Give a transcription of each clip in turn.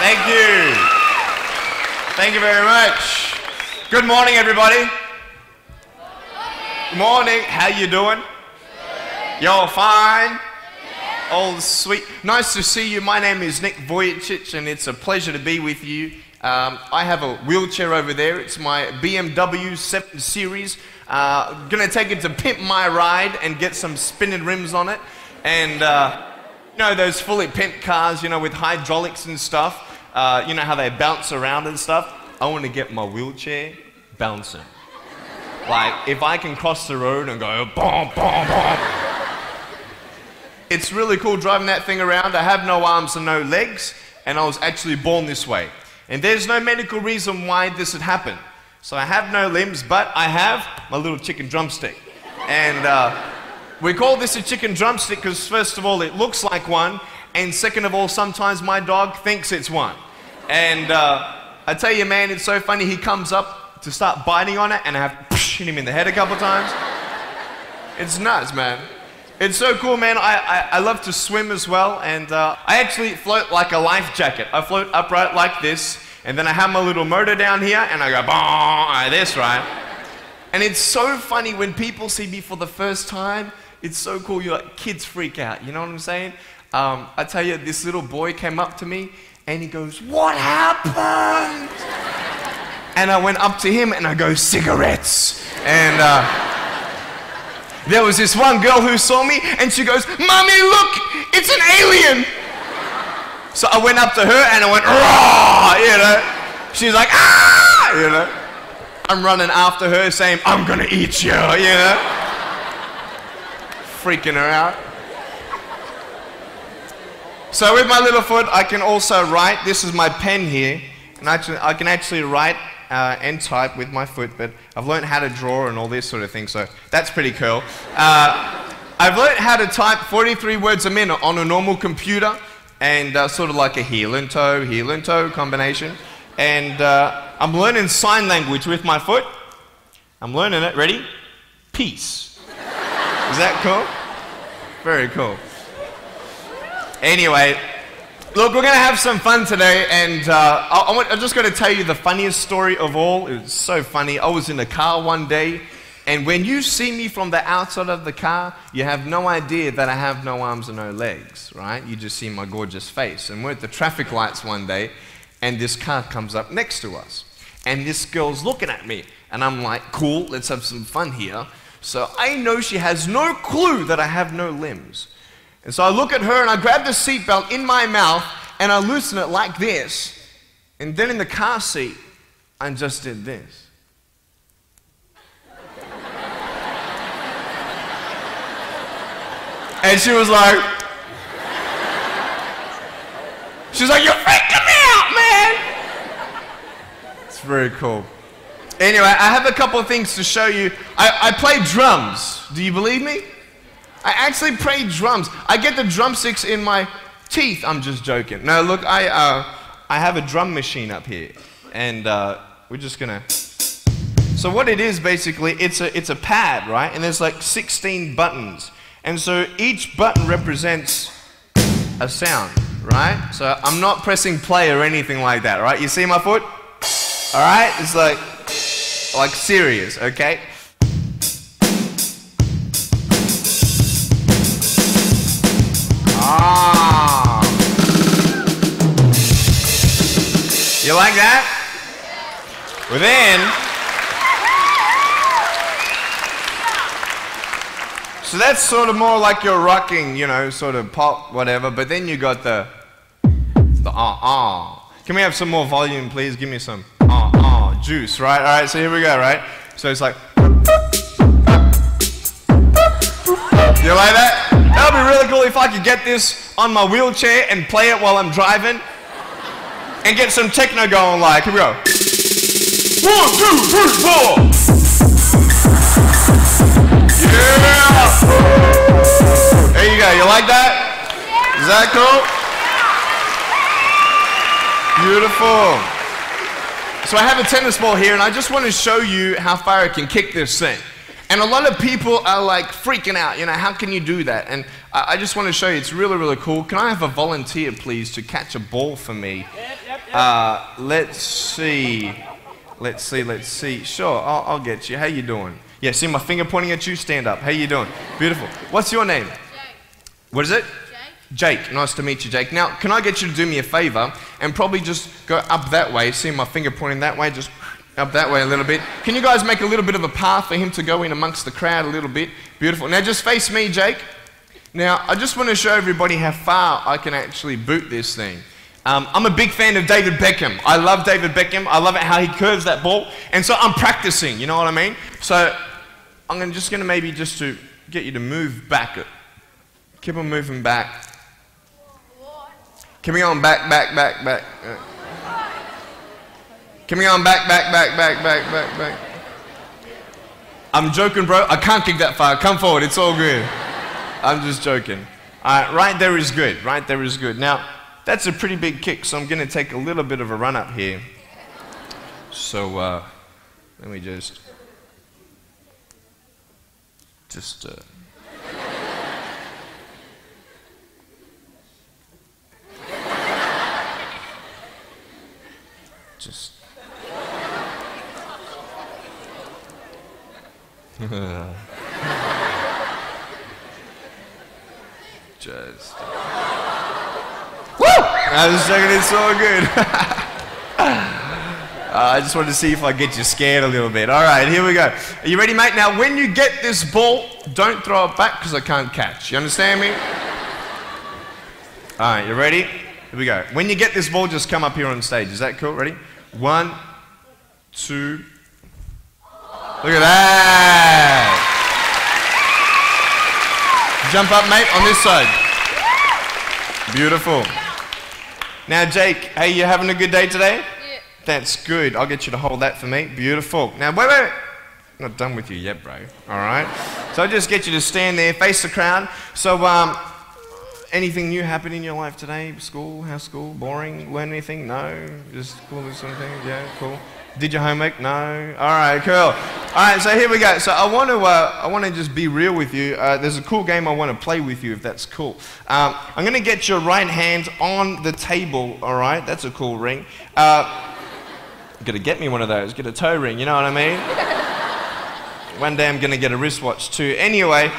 Thank you. Thank you very much. Good morning, everybody. Good morning. How you doing? Y'all fine? All sweet. Nice to see you. My name is Nick Vujicic, and it's a pleasure to be with you. I have a wheelchair over there. It's my BMW 7 Series. Gonna take it to pimp my ride and get some spinning rims on it. And you know those fully pimped cars, you know, with hydraulics and stuff. You know how they bounce around and stuff. I want to get my wheelchair bouncing. Like if I can cross the road and go boom, boom, boom. It's really cool driving that thing around. I have no arms and no legs, and I was actually born this way. And there's no medical reason why this had happened. So I have no limbs, but I have my little chicken drumstick. And we call this a chicken drumstick because first of all, it looks like one, and second of all, sometimes my dog thinks it's one. And I tell you, man, it's so funny. He comes up to start biting on it, and I have to hit him in the head a couple times. It's nuts, man. It's so cool, man. I love to swim as well, and I actually float like a life jacket. I float upright like this, and then I have my little motor down here, and I go boom, like this, right? And it's so funny when people see me for the first time. It's so cool. You're like, kids freak out. You know what I'm saying? I tell you, this little boy came up to me, and he goes, "What happened?" And I went up to him, and I go, "Cigarettes." And there was this one girl who saw me, and she goes, "Mommy, look, it's an alien." So I went up to her, and I went, "Raw," you know. She's like, "Ah," you know. I'm running after her, saying, "I'm gonna eat you," you know. Freaking her out. So with my little foot, I can also write. This is my pen here, and I can actually write and type with my foot, but I've learned how to draw and all this sort of thing, so that's pretty cool. I've learned how to type 43 words a minute on a normal computer, and sort of like a heel and toe combination. And I'm learning sign language with my foot. I'm learning it. Ready? Peace. Is that cool? Very cool. Anyway, look, we're going to have some fun today, and I'm just going to tell you the funniest story of all. It was so funny. I was in a car one day, and when you see me from the outside of the car, you have no idea that I have no arms and no legs, right? You just see my gorgeous face. And we're at the traffic lights one day, and this car comes up next to us. And this girl's looking at me, and I'm like, cool, let's have some fun here. So I know she has no clue that I have no limbs. And so I look at her, and I grab the seatbelt in my mouth, and I loosen it like this. And then in the car seat, I just did this. And she was like, "You're freaking me out, man." It's very cool. Anyway, I have a couple of things to show you. I play drums. Do you believe me? I actually play drums. I get the drumsticks in my teeth. I'm just joking. No, look, I have a drum machine up here, and we're just gonna. So what it is basically, it's a pad, right? And there's like 16 buttons, and so each button represents a sound, right? So I'm not pressing play or anything like that, right? You see my foot? All right, it's like serious, okay? Ah. You like that? Well then, so that's sort of more like you're rocking, you know, sort of pop, whatever, but then you got the Can we have some more volume, please? Give me some juice, right? All right, so here we go, right? So it's like, you like that? That would be really cool if I could get this on my wheelchair and play it while I'm driving and get some techno going, like, here we go. 1, 2, 3, 4. Yeah! There you go, you like that? Is that cool? Beautiful. So I have a tennis ball here, and I just want to show you how far I can kick this thing. And a lot of people are like freaking out, you know, how can you do that? And I just want to show you, it's really, really cool. Can I have a volunteer, please, to catch a ball for me? Let's see. Let's see. Sure, I'll get you. How you doing? Yeah, see my finger pointing at you? Stand up. How you doing? Beautiful. What's your name? Jake. What is it? Jake. Jake. Nice to meet you, Jake. Now, can I get you to do me a favor and probably just go up that way? See my finger pointing that way? Just up that way a little bit. Can you guys make a little bit of a path for him to go in amongst the crowd a little bit? Beautiful. Now, just face me, Jake. Now, I just want to show everybody how far I can actually boot this thing. I'm a big fan of David Beckham. I love David Beckham. I love it how he curves that ball. And so I'm practicing, you know what I mean? So I'm just going to maybe just to get you to move back. Keep on moving back. Keep on back. Keep on back. I'm joking, bro. I can't kick that far. Come forward. It's all good. I'm just joking. Right there is good. Right there is good. Now, that's a pretty big kick, so I'm going to take a little bit of a run up here. So, let me just Woo! I was checking, it's so good. I just wanted to see if I get you scared a little bit. All right, here we go. Are you ready, mate? Now, when you get this ball, don't throw it back because I can't catch. You understand me? All right, you ready? Here we go. When you get this ball, just come up here on stage. Is that cool? Ready? 1, 2. Look at that. Jump up, mate, on this side. Beautiful. Now, Jake, hey, you having a good day today? Yeah. That's good. I'll get you to hold that for me. Beautiful. Now, wait. I'm not done with you yet, bro. All right? So I'll just get you to stand there, face the crowd. So, anything new happen in your life today? School? How's school? Boring? Learn anything? No? Just cool, this sort of thing? Yeah, cool. Did your homework? No? All right, cool. All right, so here we go. So I want to just be real with you. There's a cool game I want to play with you, if that's cool. I'm going to get your right hand on the table, all right? That's a cool ring. Got to get me one of those. Get a toe ring, you know what I mean? One day I'm going to get a wristwatch too. Anyway,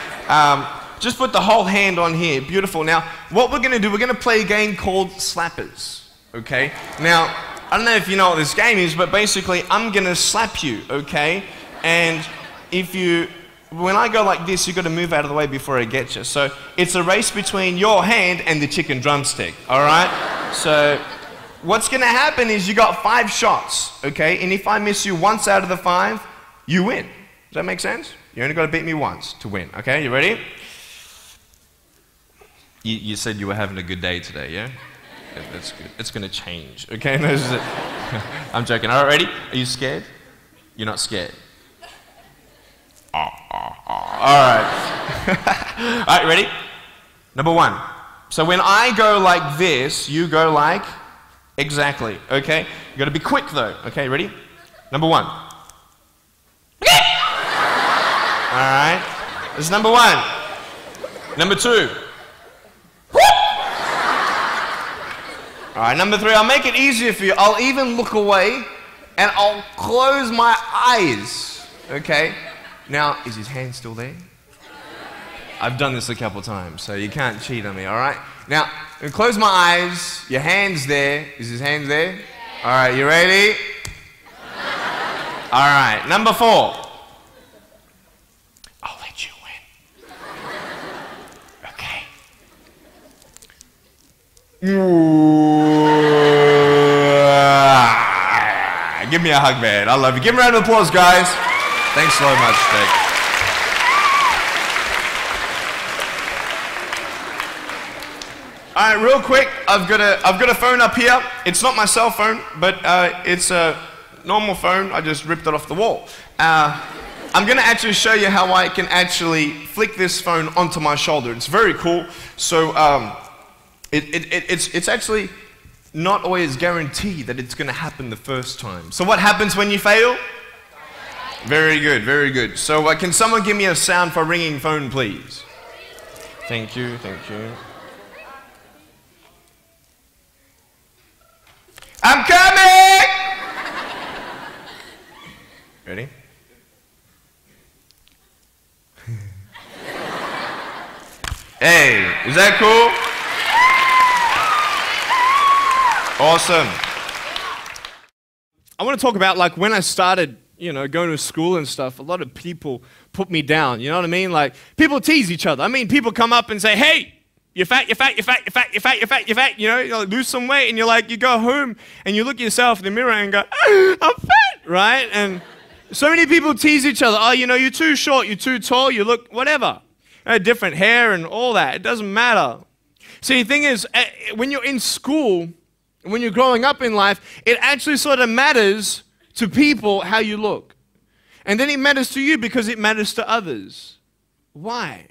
just put the whole hand on here. Beautiful. Now, what we're going to do, we're going to play a game called Slappers, okay? Now, I don't know if you know what this game is, but basically I'm going to slap you, okay? And when I go like this, you've got to move out of the way before I get you. So it's a race between your hand and the chicken drumstick, all right? So what's going to happen is you got 5 shots, okay? And if I miss you once out of the 5, you win. Does that make sense? You only got to beat me once to win, okay? You ready? You said you were having a good day today, yeah? That's good. It's going to change, okay? No, I'm joking. All right, ready? Are you scared? You're not scared. All right. All right, ready? Number 1. So when I go like this, you go like exactly, okay? You got to be quick though, okay? Ready? Number 1. All right. This is number 1. Number 2. All right, number 3, I'll make it easier for you. I'll even look away and I'll close my eyes, okay? Now, is his hand still there? I've done this a couple times, so you can't cheat on me, all right? Now, I'm close my eyes, your hand's there. Is his hand there? All right, you ready? All right, number 4. I'll let you win. Okay. Give me a hug, man. I love you. Give him a round of applause, guys. Thanks so much, Jake. All right, real quick, I've got a phone up here. It's not my cell phone, but it's a normal phone. I just ripped it off the wall. I'm going to actually show you how I can actually flick this phone onto my shoulder. It's very cool. So it's actually not always guaranteed that it's going to happen the first time. So what happens when you fail? Very good, very good. So can someone give me a sound for ringing phone, please? Thank you, thank you. I'm Is that cool? Awesome. I want to talk about like when I started, going to school and stuff, a lot of people put me down, you know what I mean? Like people tease each other. I mean, people come up and say, hey, you're fat, you're fat, you're fat, you're fat, you're fat, you're fat, you're fat, you like, lose some weight, and you're like, you go home and you look at yourself in the mirror and go, I'm fat, right? And so many people tease each other. Oh, you're too short, you're too tall, you look whatever. Different hair and all that. It doesn't matter. See, the thing is, when you're in school, when you're growing up in life, it actually sort of matters to people how you look. And then it matters to you because it matters to others. Why?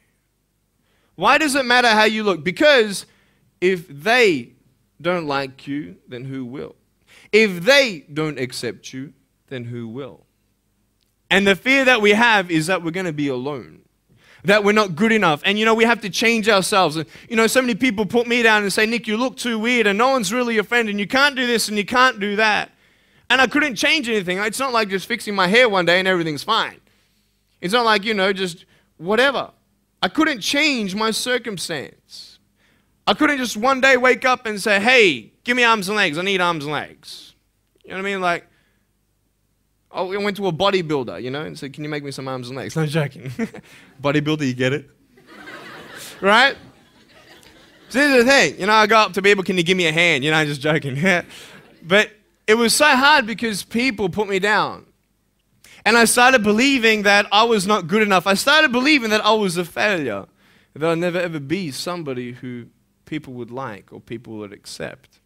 Why does it matter how you look? Because if they don't like you, then who will? If they don't accept you, then who will? And the fear that we have is that we're going to be alone, that we're not good enough. And we have to change ourselves. And so many people put me down and say, Nick, you look too weird and no one's really your friend and you can't do this and you can't do that. And I couldn't change anything. It's not like just fixing my hair one day and everything's fine. It's not like, just whatever. I couldn't change my circumstance. I couldn't just one day wake up and say, hey, give me arms and legs. I need arms and legs. You know what I mean? Like, I went to a bodybuilder, and said, can you make me some arms and legs? No joking. Bodybuilder, you get it? Right? So here's the thing. I go up to people, can you give me a hand? Just joking. But it was so hard because people put me down. And I started believing that I was not good enough. I started believing that I was a failure. That I'd never ever be somebody who people would like or people would accept.